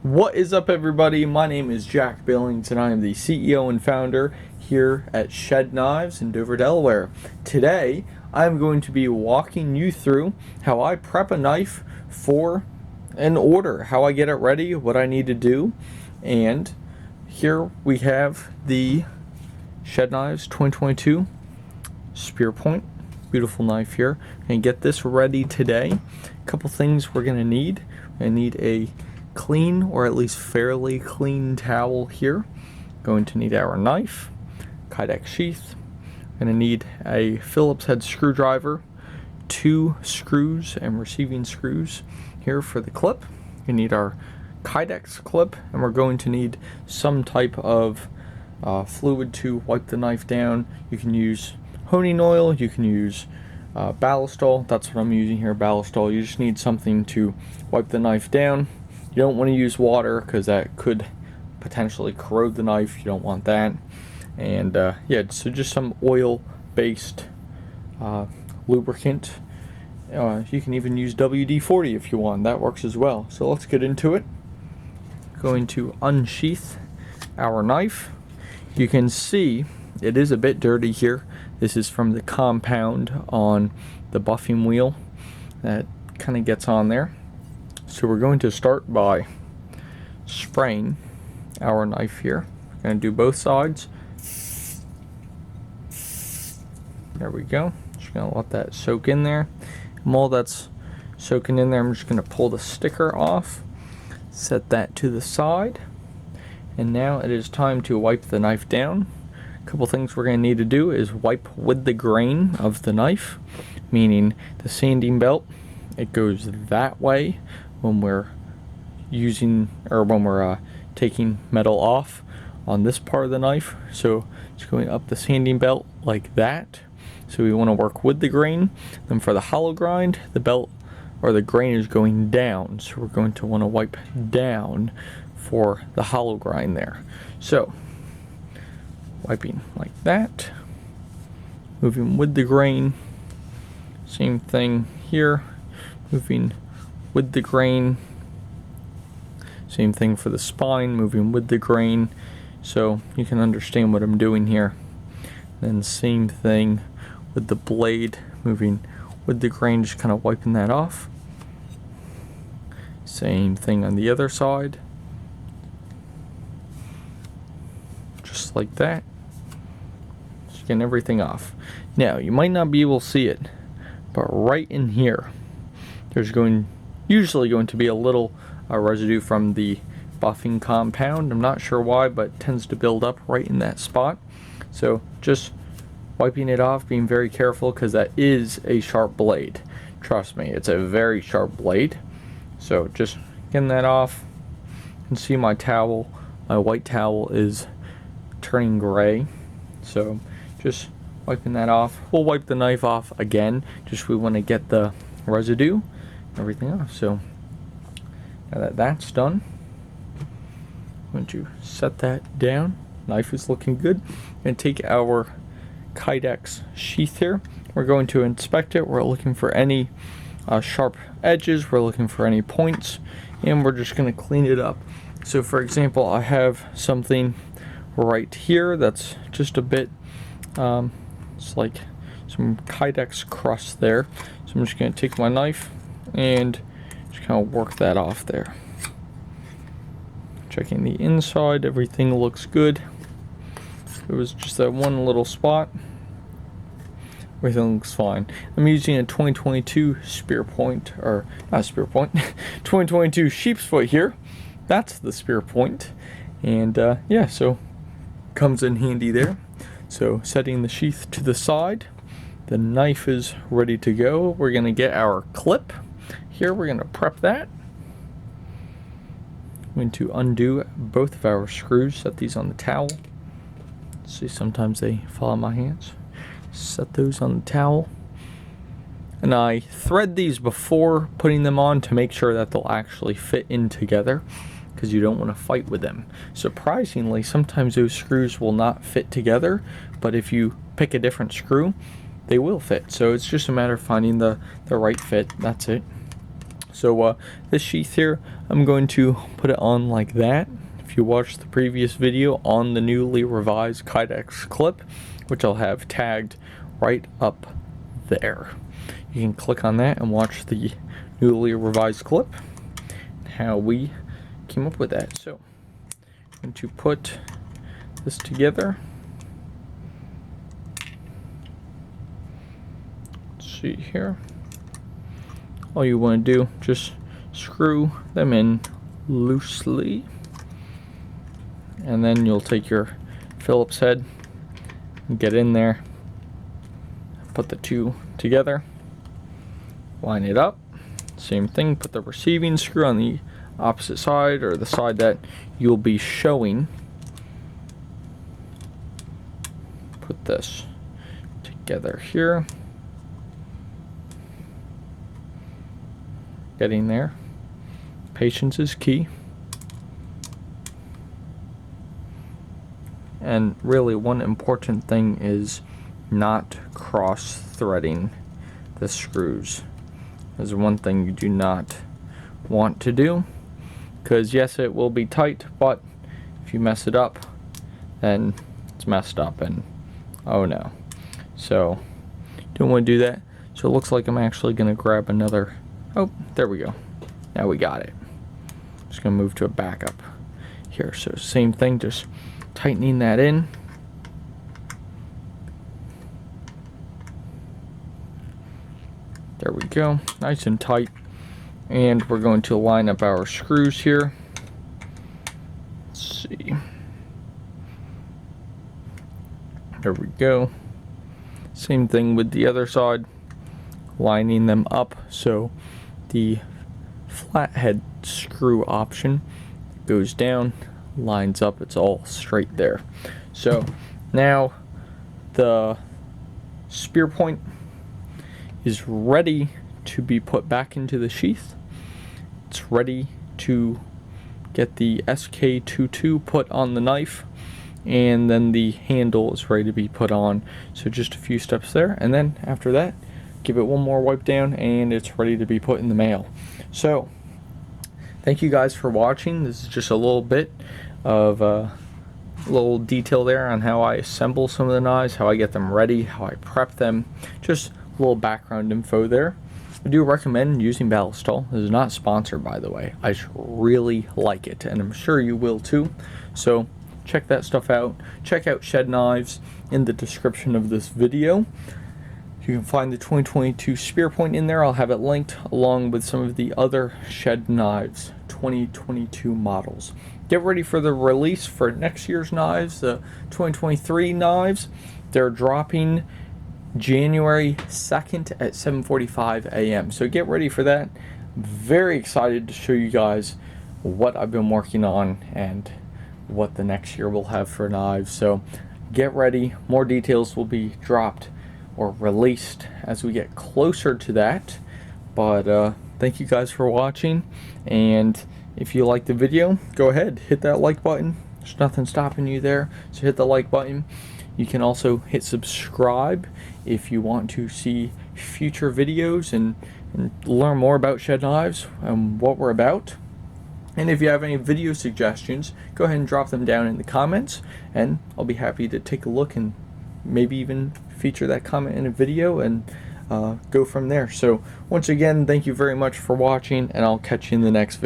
What is up, everybody? My name is Jack Billings and I am the CEO and founder here at Shedknives in Dover, Delaware. Today I'm going to be walking you through how I prep a knife for an order, how I get it ready, what I need to do. And here we have the Shedknives 2022 Spearpoint. Beautiful knife here. And get this ready today. A couple things we're going to need. I need a clean, or at least fairly clean, towel here. Going to need our knife, Kydex sheath. Going to need a Phillips head screwdriver, 2 screws and receiving screws here for the clip. You need our Kydex clip, and we're going to need some type of fluid to wipe the knife down. You can use honing oil, you can use ballistol. That's what I'm using here, ballistol. You just need something to wipe the knife down. You don't want to use water because that could potentially corrode the knife. You don't want that. And yeah, so just some oil-based lubricant. You can even use WD-40 if you want. That works as well. So let's get into it. Going to unsheath our knife. You can see it is a bit dirty here. This is from the compound on the buffing wheel that kind of gets on there. So we're going to start by spraying our knife here. We're going to do both sides. There we go. Just going to let that soak in there. And while that's soaking in there, I'm just going to pull the sticker off, set that to the side, and now it is time to wipe the knife down. A couple things we're going to need to do is wipe with the grain of the knife, meaning the sanding belt, it goes that way when we're using, or when we're taking metal off on this part of the knife. So it's going up the sanding belt like that. So we want to work with the grain. Then for the hollow grind, the belt or the grain is going down. So we're going to want to wipe down for the hollow grind there. So wiping like that, moving with the grain. Same thing here, moving with the grain. Same thing for the spine, moving with the grain. So you can understand what I'm doing here. Then same thing with the blade, moving with the grain, just kind of wiping that off. Same thing on the other side. Just like that. Just getting everything off. Now, you might not be able to see it, but right in here, there's usually going to be a little residue from the buffing compound. I'm not sure why, but it tends to build up right in that spot. So just wiping it off, being very careful, because that is a sharp blade. Trust me, it's a very sharp blade. So just getting that off. You can see my towel, my white towel is turning gray. So just wiping that off. We'll wipe the knife off again, just we want to get the residue, everything off. So now that that's done, I'm going to set that down. Knife is looking good. I'm going to take our Kydex sheath here. We're going to inspect it. We're looking for any sharp edges. We're looking for any points, and we're just going to clean it up. So for example, I have something right here that's just a bit, it's like some Kydex crust there. So I'm just going to take my knife and just kind of work that off there. Checking the inside, everything looks good. It was just that one little spot. Everything looks fine. I'm using a 2022 Spearpoint, or not Spearpoint, 2022 sheep's foot here. That's the Spearpoint. And yeah, so comes in handy there. So setting the sheath to the side, the knife is ready to go. We're going to get our clip here. We're going to prep that. I'm going to undo both of our screws, set these on the towel. See, sometimes they fall on my hands. Set those on the towel. And I thread these before putting them on to make sure that they'll actually fit in together, because you don't want to fight with them. Surprisingly, sometimes those screws will not fit together, but if you pick a different screw, they will fit. So it's just a matter of finding the right fit. That's it. So this sheath here, I'm going to put it on like that. If you watched the previous video on the newly revised Kydex clip, which I'll have tagged right up there, you can click on that and watch the newly revised clip, how we came up with that. So I'm going to put this together. Let's see here. All you want to do, just screw them in loosely, and then you'll take your Phillips head and get in there, put the two together, line it up, same thing, put the receiving screw on the opposite side, or the side that you'll be showing. Put this together here. Getting there. Patience is key. And really, one important thing is not cross-threading the screws. Is one thing you do not want to do, because yes, it will be tight, but if you mess it up, then it's messed up, and oh no. So don't want to do that. So it looks like I'm actually going to grab another. Oh, there we go. Now we got it. Just going to move to a backup here. So same thing, just tightening that in. There we go. Nice and tight. And we're going to line up our screws here. Let's see. There we go. Same thing with the other side. Lining them up so the flathead screw option goes down, lines up, it's all straight there. So now the Spearpoint is ready to be put back into the sheath. It's ready to get the SK22 put on the knife, and then the handle is ready to be put on. So just a few steps there, and then after that, give it one more wipe down and it's ready to be put in the mail. So thank you guys for watching. This is just a little bit of a little detail there on how I assemble some of the knives, how I get them ready, how I prep them, just a little background info there. I do recommend using Ballistol. This is not sponsored, by the way. I just really like it, and I'm sure you will too. So check that stuff out. Check out Shedknives in the description of this video. You can find the 2022 Spearpoint in there. I'll have it linked along with some of the other Shedknives 2022 models. Get ready for the release for next year's knives, the 2023 knives. They're dropping January 2nd at 7:45 a.m. So get ready for that. Very excited to show you guys what I've been working on and what the next year will have for knives. So get ready. More details will be dropped or released as we get closer to that. But thank you guys for watching, and if you like the video, go ahead, hit that like button. There's nothing stopping you there, so hit the like button. You can also hit subscribe if you want to see future videos and learn more about Shedknives and what we're about. And if you have any video suggestions, go ahead and drop them down in the comments, and I'll be happy to take a look and maybe even feature that comment in a video and go from there. So once again, thank you very much for watching, and I'll catch you in the next video.